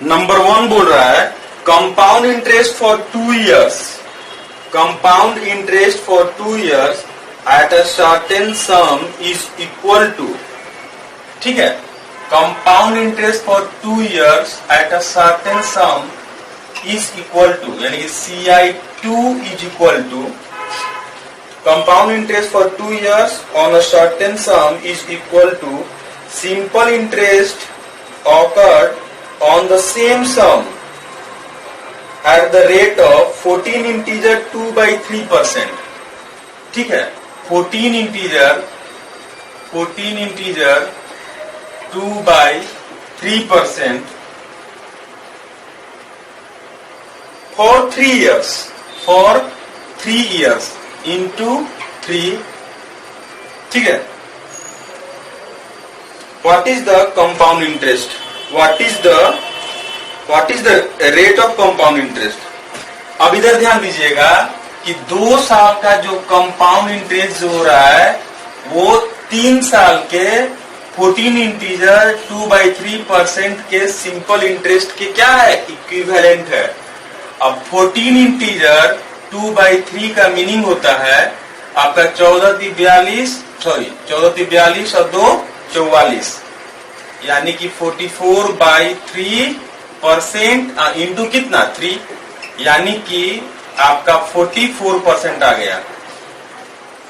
Number 1 बोल रहा है compound interest for 2 years, compound interest for 2 years at a certain sum is equal to, ठीक है, compound interest for 2 years at a certain sum is equal to, यानी कि CI2 is equal to compound interest for 2 years on a certain sum is equal to simple interest occurred on the same sum at the rate of 14 integer 2/3%, ठीक है, 14 integer 2/3% for 3 years into 3, ठीक है. What is the compound interest? What is the rate of compound interest? अब इधर ध्यान दीजिएगा कि 2 साल का जो कंपाउंड इंटरेस्ट जो हो रहा है वो 3 साल के 14 इंटीजर 2/3% के सिंपल इंटरेस्ट के क्या है, इक्विवेलेंट है. अब 14 इंटीजर 2/3 का मीनिंग होता है आपका 14×42 और 2 44, यानी कि 44/3% इंटू कितना 3, यानी कि आपका 44% आ गया.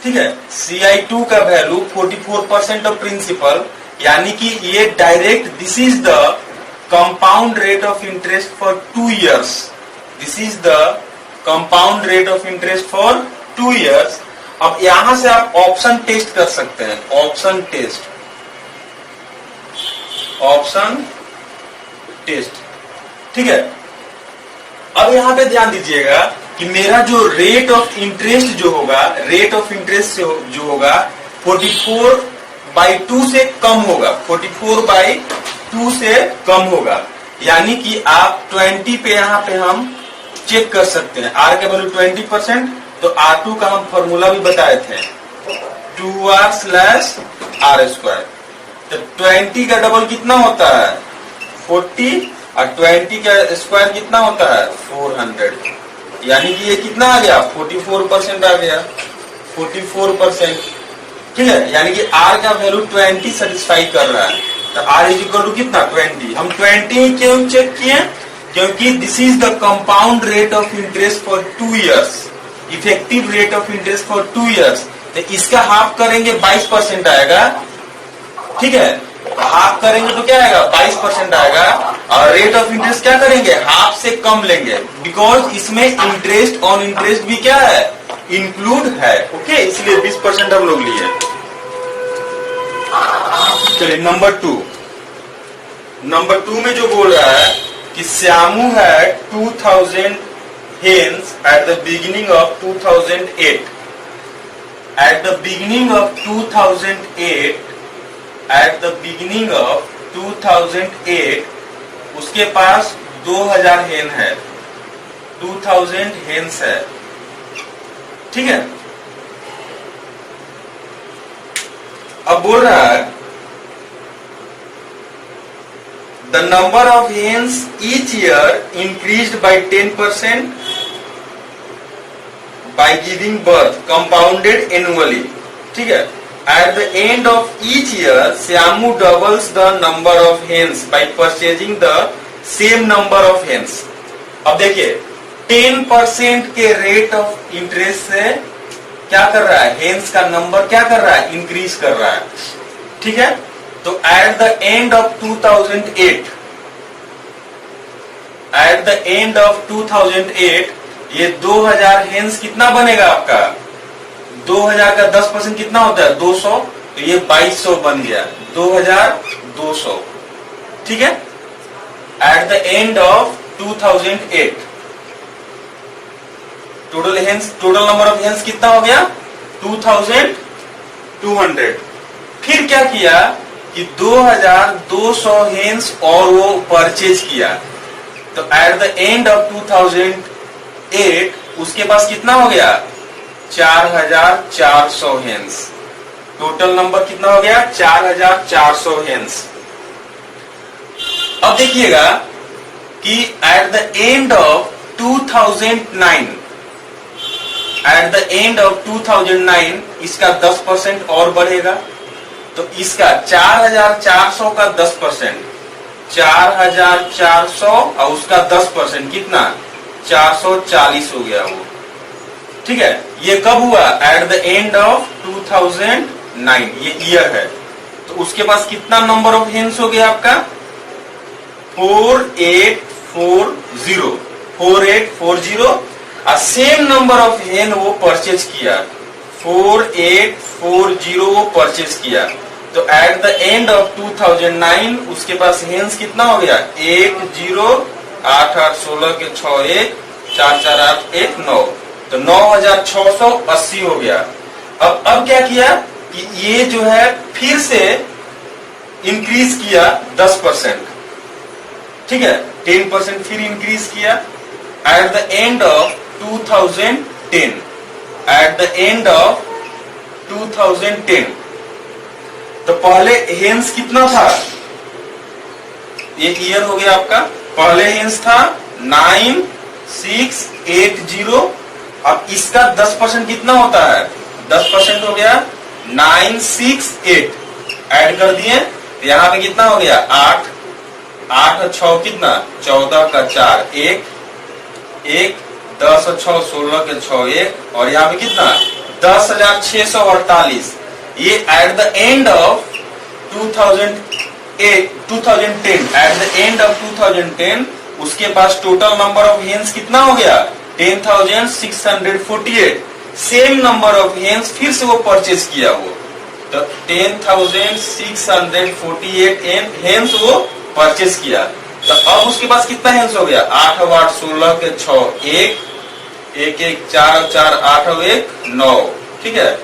ठीक है, CI2 का वैल्यू 44% ऑफ प्रिंसिपल, यानी कि ये direct this is the compound rate of interest for 2 years. This is the compound rate of interest for 2 years. अब यहां से आप ऑप्शन टेस्ट कर सकते हैं, ऑप्शन टेस्ट, ठीक है. अब यहां पे ध्यान दीजिएगा कि मेरा जो रेट ऑफ इंटरेस्ट जो होगा 44/2 से कम होगा, 44/2 से कम होगा, यानी कि आप 20 पे यहां पे हम चेक कर सकते हैं. R का वैल्यू 20%, तो R2 का हम फॉर्मूला भी बताए थे 2R/R². तो 20 का डबल कितना होता है 40 और 20 का स्क्वायर कितना होता है 400, यानी कि ये कितना आ गया 44% आ गया, 44%, ठीक है. यानी कि R का वैल्यू 20 सेटिस्फाई कर रहा है. तो R इज इक्वल टू कितना 20. हम 20 क्यों चेक किए, क्योंकि this is the compound rate of interest for 2 years, effective rate of interest for 2 years. तो इसका हाफ करेंगे 22% आएगा, ठीक है. हाफ करेंगे तो क्या आएगा 22% आएगा, और रेट ऑफ इंटरेस्ट क्या करेंगे हाफ से कम लेंगे, बिकॉज इसमें इंटरेस्ट ऑन इंटरेस्ट भी क्या है इंक्लूड है. ओके, इसलिए 20% हम लोग लिए. चलिए नंबर 2 में जो बोल रहा है कि श्यामू है 2000 hens at the beginning of 2008. At the beginning of 2008 उसके पास 2000 हेन है, 2000 हेन्स है, ठीक है. अब बोल रहा है the number of hens each year increased by 10% by giving birth compounded annually, ठीक है. At the end of each year, Syamu doubles the number of hens by purchasing the same number of hens. अब देखिए 10% के rate of interest से क्या कर रहा है, हेन्स का नंबर क्या कर रहा है इंक्रीज कर रहा है, ठीक है. तो एट द एंड ऑफ 2008 ये 2000 हेन्स कितना बनेगा आपका, 2000 का 10% कितना होता है 200, तो ये 2200 बन गया, 2200, ठीक है. At the end of 2008 total number of hens कितना हो गया 2200. फिर क्या किया कि 2200 हेन्स और वो परचेज किया. तो एट द एंड ऑफ 2008 उसके पास कितना हो गया 4400 हेन्स. टोटल नंबर कितना हो गया 4400 हेन्स. अब देखिएगा कि एट द एंड ऑफ 2009 इसका 10% और बढ़ेगा, तो इसका 4400 का 10%, 4400 और उसका 10% कितना 440 हो गया वो। ठीक है, ये कब हुआ? एट द एंड ऑफ 2009, ये ईयर है। तो उसके पास कितना नंबर ऑफ हेन्स हो गया आपका? 4840 सेम नंबर ऑफ हेन वो परचेज किया, 4840 वो परचेज किया। तो एट द एंड ऑफ 2009 उसके पास हेन्स कितना हो गया? 80 8 8 16 के 6 1 4 4 8 1 9, तो 9680 हो गया। अब क्या किया कि ये जो है फिर से इंक्रीज किया 10%। ठीक है, 10% फिर इंक्रीज किया eight the end of 2010। Eight the end of 2010 तो पहले हेन्स कितना था? एक ईयर हो गया आपका। पहले हेन्स था 9680, अब इसका 10% कितना होता है? 10% हो गया 968, ऐड कर दिए, यहाँ पे कितना हो गया? 8 8 और 6 कितना? 14 का 4 1 1 10 और 6 16 के 6 1, और यहाँ पे कितना? 10,648। ये at the end of 2010, eight the end of 2010 उसके पास टोटल नंबर ऑफ हेन्स कितना हो गया? 10,648। सेम नंबर ऑफ हेन्स फिर से वो परचेज किया वो, तो 10,648 हेन्स वो परचेज किया। तो अब उसके पास कितना हेन्स हो गया? 8 और 8 16 के 6 1 1 1 4 और 4 8 और 1 9, ठीक है,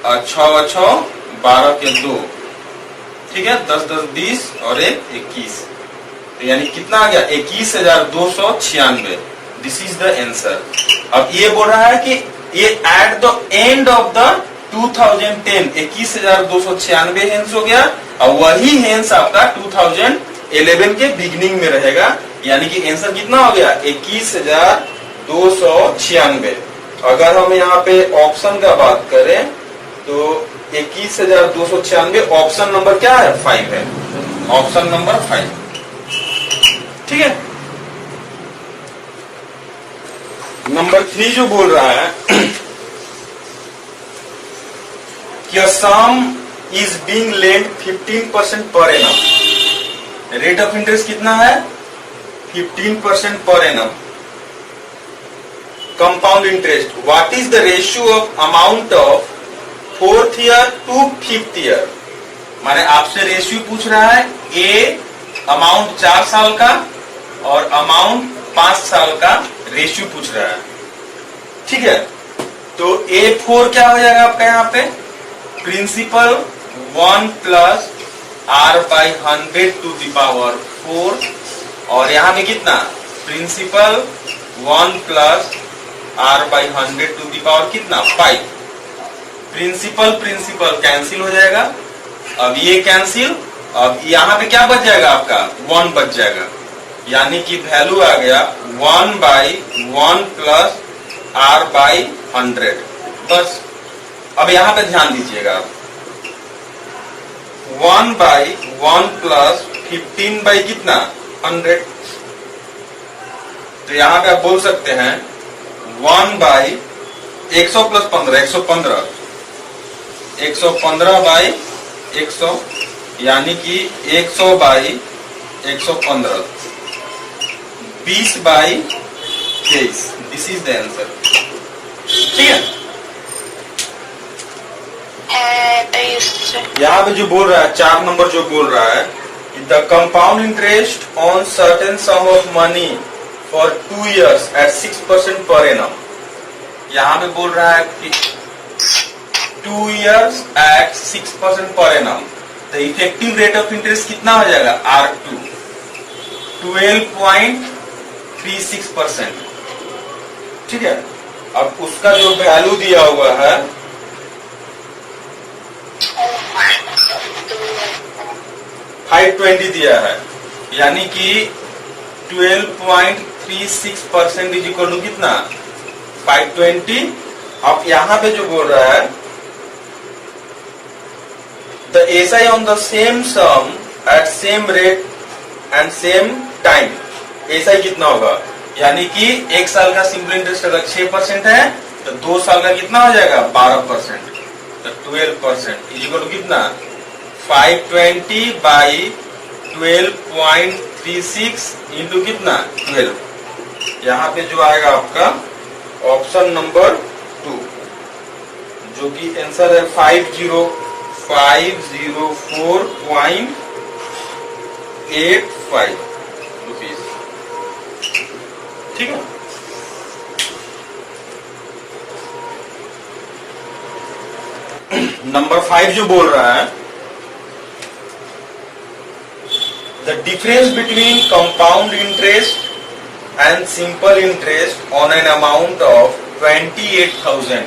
और 6 और 6 12 के 2, ठीक है, 10 10 20 और 1 21, तो यानी कितना आ गया? 21,296। This is the answer. अब ये बोल रहा है कि ये at the end of the 2010 21,296 hens हो गया, और वही हेन्स आपका 2011 के बिगिनिंग में रहेगा, यानी कि आंसर कितना हो गया? 21,296। अगर हम यहाँ पे ऑप्शन का बात करें तो 21,296 ऑप्शन नंबर क्या है? 5 है, ऑप्शन नंबर 5। ठीक है, नंबर 3 जो बोल रहा है कि सम is being land 15% per annum. Rate of interest कितना है? 15% per annum. Compound interest, what is the ratio of amount of 4th year to 5th year? माने आपसे रेशियो पूछ रहा है, ए अमाउंट 4 साल का और अमाउंट 5 साल का रेशियो पूछ रहा है। ठीक है, तो A4 क्या हो जाएगा आपका? यहाँ पे principal 1 plus R/100 to the power 4, और यहाँ पे कितना? Principal 1 plus R/100 to the power कितना? 5। प्रिंसिपल कैंसिल हो जाएगा, अब ये कैंसिल, अब यहाँ पे क्या बच जाएगा आपका? 1 बच जाएगा, यानी कि वैल्यू आ गया 1/1 प्लस R/100। बस अब यहाँ पे ध्यान दीजिएगा, 1/1 प्लस 15 बाई कितना? 100। तो यहाँ पे आप बोल सकते हैं 1/100 प्लस 15 115 बाई 100, यानी कि 100/115 20/23। This is the answer. ठीक है, यहाँ पे जो बोल रहा है 4 नंबर जो बोल रहा है, the compound interest on certain sum of money for 2 years at 6% per annum. यहाँ पे बोल रहा है कि 2 years एट 6% पर एनम, तो इफेक्टिव रेट ऑफ इंटरेस्ट कितना हो जाएगा? R2 12.36%। ठीक है, अब उसका जो वैल्यू दिया हुआ है 520 दिया है, यानी कि 12.36% इज इक्वल टू कितना 520। अब यहां पे जो बोल रहा है the SI on the same sum at same rate and same time, SI कितना होगा, यानी कि 1 साल का सिंपल इंटरेस्ट अगर 6% है तो 2 साल का कितना हो जाएगा 12%, तो 12% इज इक्वल टू कितना 520 बाई 12.36 इंटू कितना 12। यहां पे जो आएगा आपका ऑप्शन नंबर 2, जो कि आंसर है 5004.85 रुपीज। ठीक है, नंबर 5 जो बोल रहा है the difference between compound interest and simple interest on an amount of 28,000,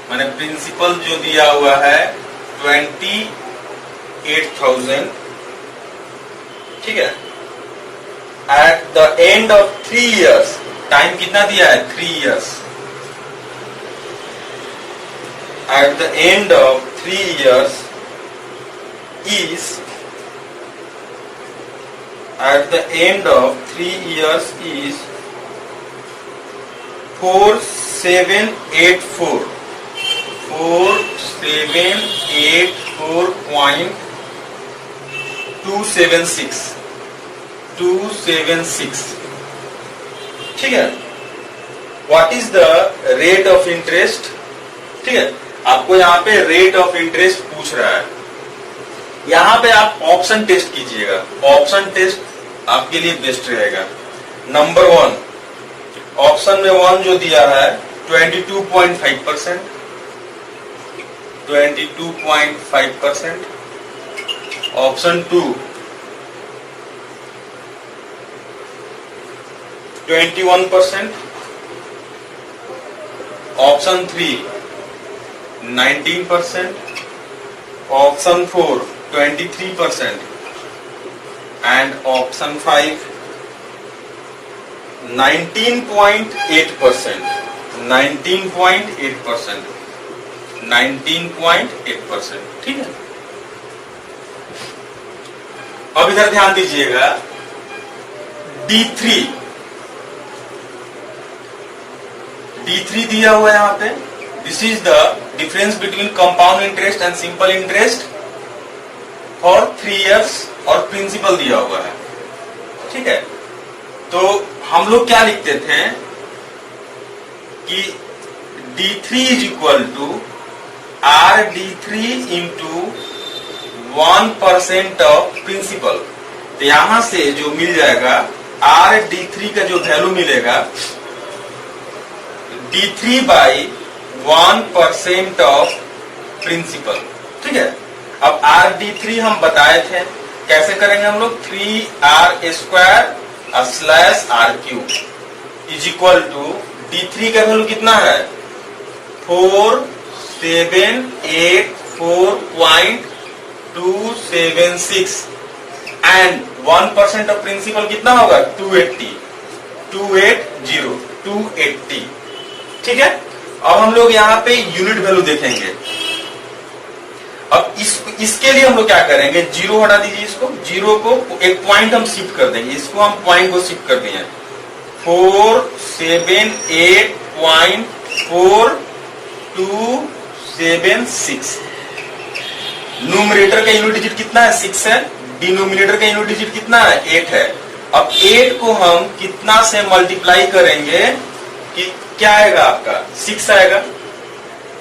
माने प्रिंसिपल जो दिया हुआ है 28,000, ठीक है, at the end of 3 years, time कितना दिया है 3 years, eight the end of 3 years is at the end of 3 years is 4784.276, ठीक है। What is the rate of interest, ठीक है, आपको यहाँ पे रेट ऑफ इंटरेस्ट पूछ रहा है। यहां पे आप ऑप्शन टेस्ट कीजिएगा, ऑप्शन टेस्ट आपके लिए बेस्ट रहेगा। नंबर 1, ऑप्शन में 1 जो दिया है 22.5%, 22.5%, option 2 21%, option 3 19%, option 4 23% and option 5 19.8%, 19.8%, 19.8%, ठीक है। अब इधर ध्यान दीजिएगा D3 दिया हुआ है यहाँ पे, this is the difference between compound interest and simple interest for 3 years और प्रिंसिपल दिया हुआ है, ठीक है। तो हम लोग क्या लिखते थे कि D3 is equal to RD3 into 1% of principal. तो यहां से जो मिल जाएगा RD3 का जो वैल्यू मिलेगा D3 बाई 1% ऑफ प्रिंसिपल, ठीक है। अब RD3 हम बताए थे कैसे करेंगे हम लोग, 3R² is equal to D3 का वैल्यू कितना है 4784.276 एंड 1% ऑफ प्रिंसिपल कितना होगा 280, ठीक है। अब हम लोग यहाँ पे यूनिट वैल्यू देखेंगे। अब इसके लिए हम लोग क्या करेंगे, 0 हटा दीजिए, इसको 0 को एक पॉइंट हम शिफ्ट कर देंगे, इसको हम पॉइंट को शिफ्ट कर दिए 478.4276। न्यूमरेटर का यूनिट डिजिट कितना है 6 है, डिनोमिनेटर का यूनिट डिजिट कितना है 8 है। अब 8 को हम कितना से मल्टीप्लाई करेंगे कि क्या आएगा आपका 6 आएगा,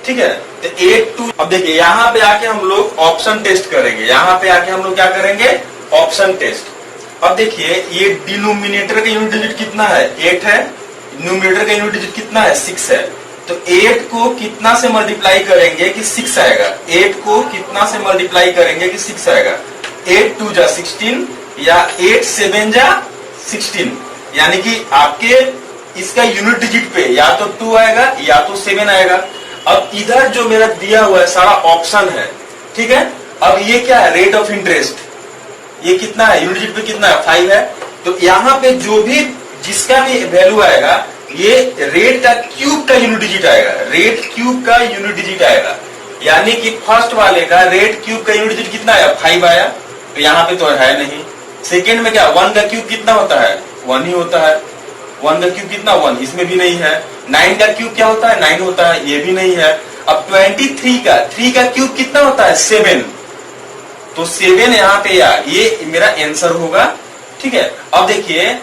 ठीक है। तो 8 2, अब देखिए यहाँ पे आके हम लोग ऑप्शन टेस्ट करेंगे, यहाँ पे आके हम लोग क्या करेंगे ऑप्शन टेस्ट। अब देखिए ये डिनोमिनेटर का यूनिट डिजिट कितना है 8 है, न्यूमरेटर का यूनिट डिजिट कितना है 6 है। तो 8 को कितना से मल्टीप्लाई करेंगे कि 6 आएगा, 8 को कितना से मल्टीप्लाई करेंगे कि 6 आएगा। 8 2 जा 16 या 8 7 जा 16, यानी कि आपके इसका यूनिट डिजिट पे या तो 2 आएगा या तो 7 आएगा। अब इधर जो मेरा दिया हुआ है सारा ऑप्शन है, ठीक है। अब ये क्या है रेट ऑफ इंटरेस्ट, ये कितना है यूनिट डिजिट पे कितना है 5 है, तो यहाँ पे जो भी जिसका भी वैल्यू आएगा, ये रेट का क्यूब का यूनिट डिजिट आएगा, रेट क्यूब का यूनिट डिजिट आएगा। यानी कि फर्स्ट वाले का रेट क्यूब का यूनिट डिजिट कितना आया, 5 आया, तो यहाँ पे तो है नहीं। सेकेंड में क्या 1 का क्यूब कितना होता है, 1 ही होता है। 1 का क्यूब कितना 1, इसमें भी नहीं है। 9 का क्यूब क्या होता है, 9 होता है, ये भी नहीं है। अब 23 का 3 का क्यूब कितना होता है, 7, तो 7 यहाँ पे या ये मेरा आंसर होगा। ठीक है, अब देखिए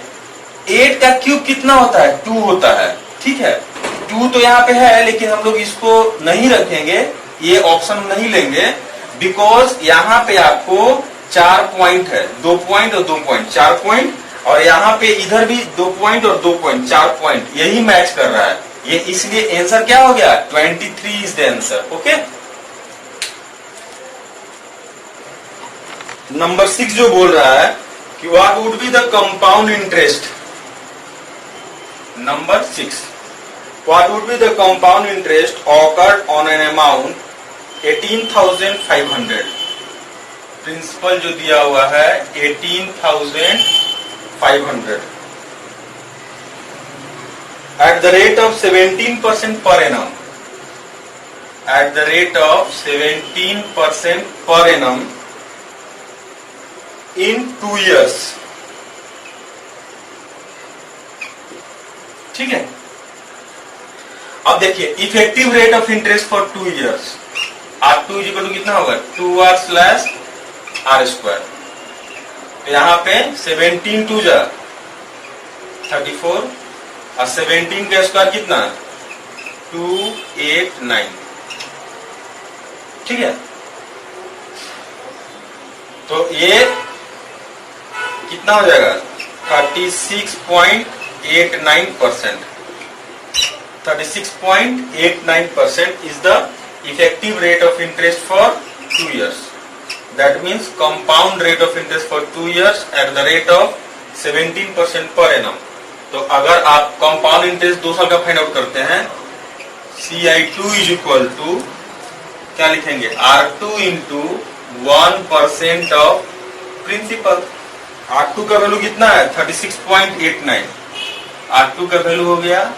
8 का क्यूब कितना होता है, 2 होता है। ठीक है, 2 तो यहाँ पे है, लेकिन हम लोग इसको नहीं रखेंगे, ये ऑप्शन नहीं लेंगे, बिकॉज यहाँ पे आपको 4 पॉइंट है, 2 पॉइंट और 2 पॉइंट, 4 पॉइंट, और यहाँ पे इधर भी 2 पॉइंट और 2 पॉइंट, 4 पॉइंट, यही मैच कर रहा है ये, इसलिए आंसर क्या हो गया, 23 is the answer. Okay, number 6 जो बोल रहा है कि what would be the compound interest. Number 6, what would be the compound interest occurred on an amount 18,500। Principal जो दिया हुआ है 18,500 at the rate of 17% per annum, at the rate of 17% per annum in 2 years। ठीक है, अब देखिए effective rate of interest for 2 years, R2 equal to कितना होगा, 2R स्लैश R स्क्वायर। तो यहाँ पे 17 2 जा 34 और 17 का स्क्वायर कितना, 289। ठीक है, तो ये कितना हो जाएगा, 36.89%। 36.89% is the effective rate of interest for 2 years. That means compound rate of interest for 2 years at the rate of 17% per annum। तो अगर आप कंपाउंड इंटरेस्ट 2 साल का फाइंड आउट करते हैं, CI2 इज इक्वल टू क्या लिखेंगे, R2 into 1% of principal. R2 का वैल्यू कितना है, 36.89। R2 का वैल्यू हो गया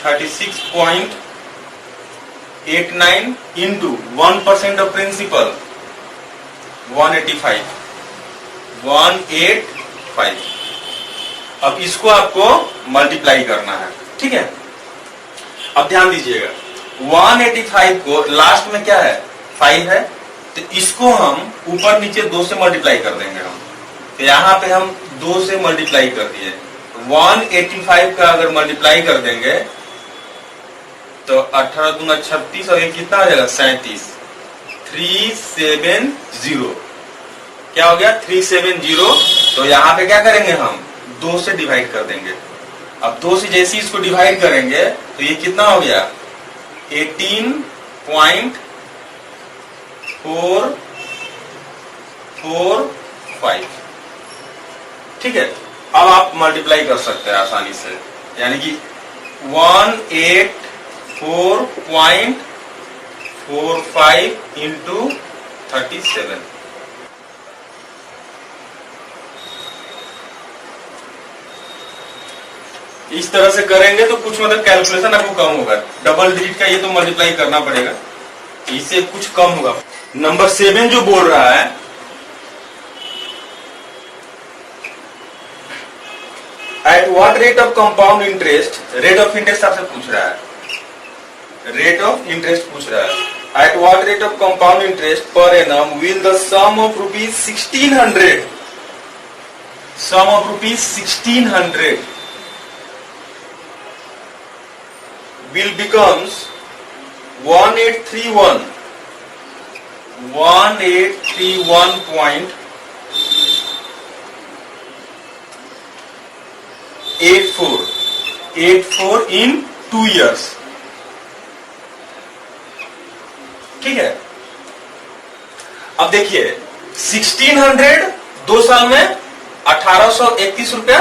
36.89 इंटू 1% ऑफ प्रिंसिपल 185। अब इसको आपको मल्टीप्लाई करना है। ठीक है, अब ध्यान दीजिएगा 185 को लास्ट में क्या है, 5 है, तो इसको हम ऊपर नीचे 2 से मल्टीप्लाई कर देंगे हम। तो यहाँ पे हम 2 से मल्टीप्लाई कर दिए, 185 का अगर मल्टीप्लाई कर देंगे तो 18 दूना 36 और ये कितना आ जाएगा, 37। 370 क्या हो गया, 370। तो यहाँ पे क्या करेंगे हम, 2 से डिवाइड कर देंगे। अब 2 से जैसे इसको डिवाइड करेंगे तो ये कितना हो गया, 18.445। ठीक है, अब आप मल्टीप्लाई कर सकते हैं आसानी से, यानी कि 184.45 इंटू 37। इस तरह से करेंगे तो कुछ मतलब कैलकुलेशन आपको कम होगा। डबल डिजिट का ये तो मल्टीप्लाई करना पड़ेगा, इससे कुछ कम होगा। नंबर 7 जो बोल रहा है, at what rate of compound interest, rate of interest आपसे पूछ रहा है, रेट ऑफ इंटरेस्ट पूछ रहा है। At what rate of compound interest per annum will the sum of rupees 1600, sum of rupees 1600 will becomes 1831.84 in 2 years। ठीक है, अब देखिए 1600 2 साल में 1831 रुपया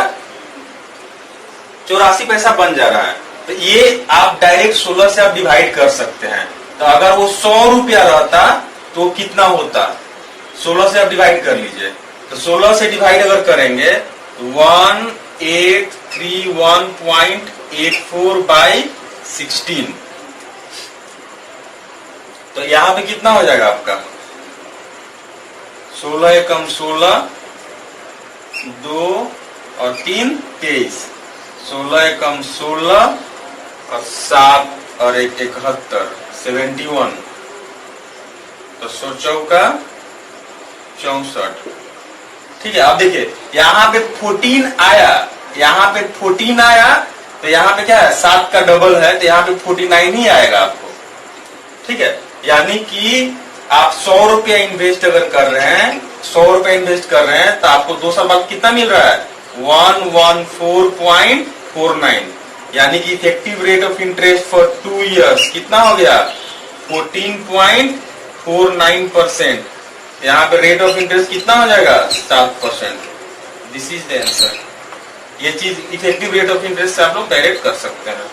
84 पैसा बन जा रहा है। तो ये आप डायरेक्ट 16 से आप डिवाइड कर सकते हैं। तो अगर वो 100 रुपया रहता तो कितना होता, 16 से आप डिवाइड कर लीजिए। तो 16 से डिवाइड अगर करेंगे 1831.84 बाई 16। तो यहां पे कितना हो जाएगा आपका 16 एकम 16, 2 और 3 23, 16 एकम 16 और 7 और 1 71, 71। तो 100 चौका 64। ठीक है, अब देखिए यहाँ पे 14 आया, यहाँ पे 14 आया, तो यहाँ पे क्या है 7 का डबल है, तो यहाँ पे 49 ही आएगा आपको। ठीक है, यानी कि आप 100 रुपया इन्वेस्ट अगर कर रहे हैं, 100 रुपया इन्वेस्ट कर रहे हैं, तो आपको 2 साल बाद कितना मिल रहा है 114.49, यानी कि effective rate of interest for 2 years कितना हो गया 14.49%। यहाँ पे रेट ऑफ इंटरेस्ट कितना हो जाएगा 7%। This is the answer. ये चीज इफेक्टिव रेट ऑफ इंटरेस्ट से आप लोग डायरेक्ट कर सकते हैं।